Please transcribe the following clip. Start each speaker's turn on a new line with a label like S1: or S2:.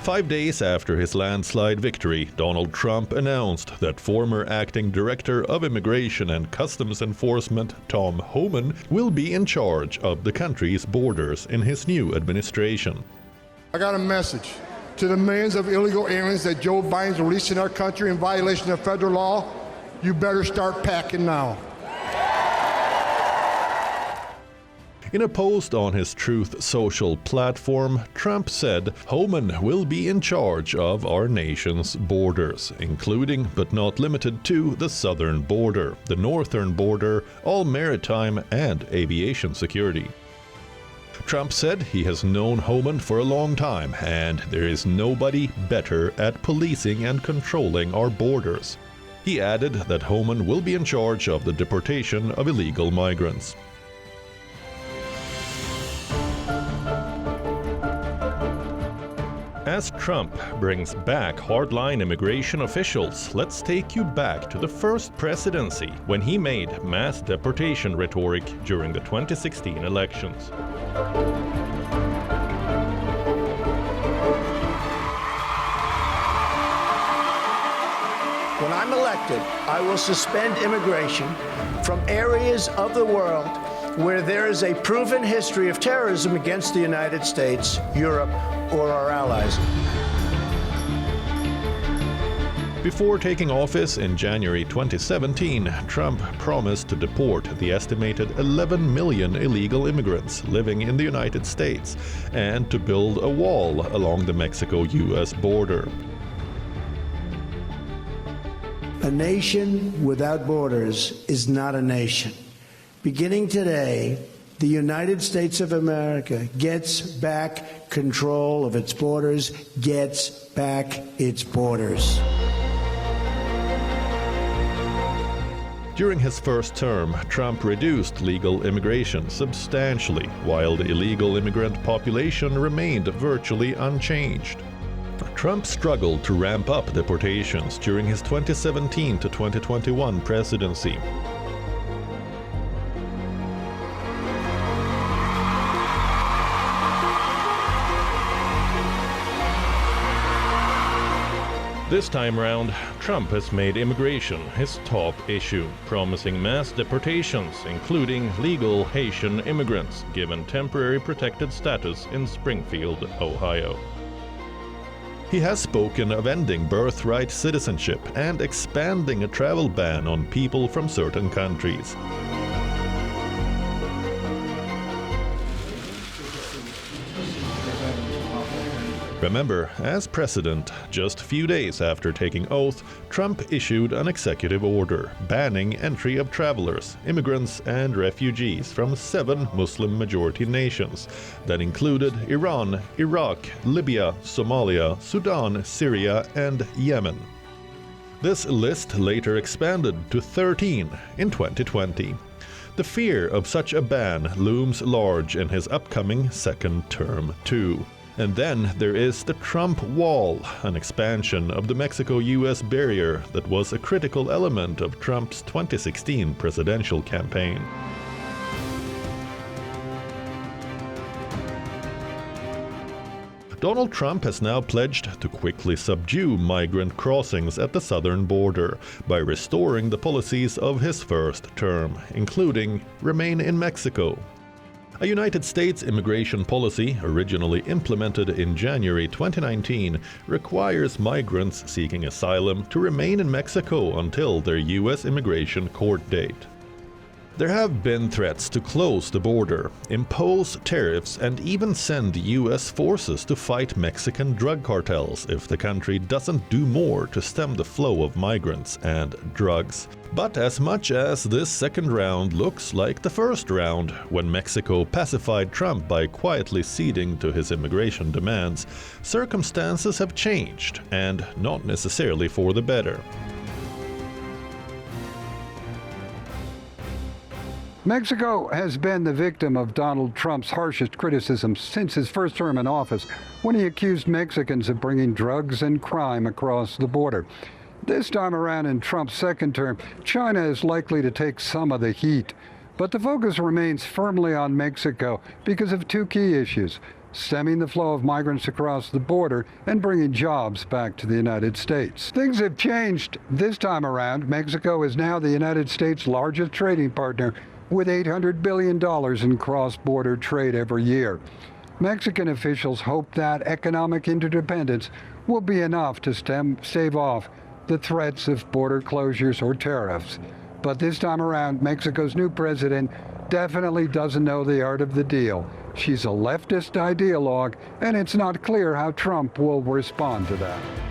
S1: 5 days after his landslide victory, Donald Trump announced that former acting director of Immigration and Customs Enforcement Tom Homan will be in charge of the country's borders in his new administration.
S2: I got a message to the millions of illegal aliens that Joe Biden's releasing our country in violation of federal law. You better start packing now.
S1: In a post on his Truth Social platform, Trump said Homan will be in charge of our nation's borders, including but not limited to the southern border, the northern border, all maritime and aviation security. Trump said he has known Homan for a long time and there is nobody better at policing and controlling our borders. He added that Homan will be in charge of the deportation of illegal migrants. As Trump brings back hardline immigration officials, let's take you back to the first presidency when he made mass deportation rhetoric during the 2016 elections.
S3: When I'm elected, I will suspend immigration from areas of the world where there is a proven history of terrorism against the United States, Europe, or our allies.
S1: Before taking office in January 2017, Trump promised to deport the estimated 11 million illegal immigrants living in the United States and to build a wall along the Mexico-US border.
S3: A nation without borders is not a nation. Beginning today, the United States of America gets back control of its borders, gets back its borders.
S1: During his first term, Trump reduced legal immigration substantially, while the illegal immigrant population remained virtually unchanged. Trump struggled to ramp up deportations during his 2017 to 2021 presidency. This time round, Trump has made immigration his top issue, promising mass deportations, including legal Haitian immigrants given temporary protected status in Springfield, Ohio. He has spoken of ending birthright citizenship and expanding a travel ban on people from certain countries. Remember, as president, just a few days after taking oath, Trump issued an executive order banning entry of travelers, immigrants, and refugees from 7 Muslim-majority nations that included Iran, Iraq, Libya, Somalia, Sudan, Syria, and Yemen. This list later expanded to 13 in 2020. The fear of such a ban looms large in his upcoming second term, too. And then there is the Trump Wall, an expansion of the Mexico-US barrier that was a critical element of Trump's 2016 presidential campaign. Donald Trump has now pledged to quickly subdue migrant crossings at the southern border by restoring the policies of his first term, including Remain in Mexico. A United States immigration policy, originally implemented in January 2019, requires migrants seeking asylum to remain in Mexico until their U.S. immigration court date. There have been threats to close the border, impose tariffs, and even send U.S. forces to fight Mexican drug cartels if the country doesn't do more to stem the flow of migrants and drugs. But as much as this second round looks like the first round, when Mexico pacified Trump by quietly ceding to his immigration demands, circumstances have changed, and not necessarily for the better.
S4: Mexico has been the victim of Donald Trump's harshest criticism since his first term in office, when he accused Mexicans of bringing drugs and crime across the border. This time around in Trump's second term, China is likely to take some of the heat. But the focus remains firmly on Mexico because of 2 key issues: stemming the flow of migrants across the border and bringing jobs back to the United States. Things have changed this time around. Mexico is now the United States' largest trading partner, with $800 billion in cross-border trade every year. Mexican officials hope that economic interdependence will be enough to stave off the threats of border closures or tariffs. But this time around, Mexico's new president definitely doesn't know the art of the deal. She's a leftist ideologue, and it's not clear how Trump will respond to that.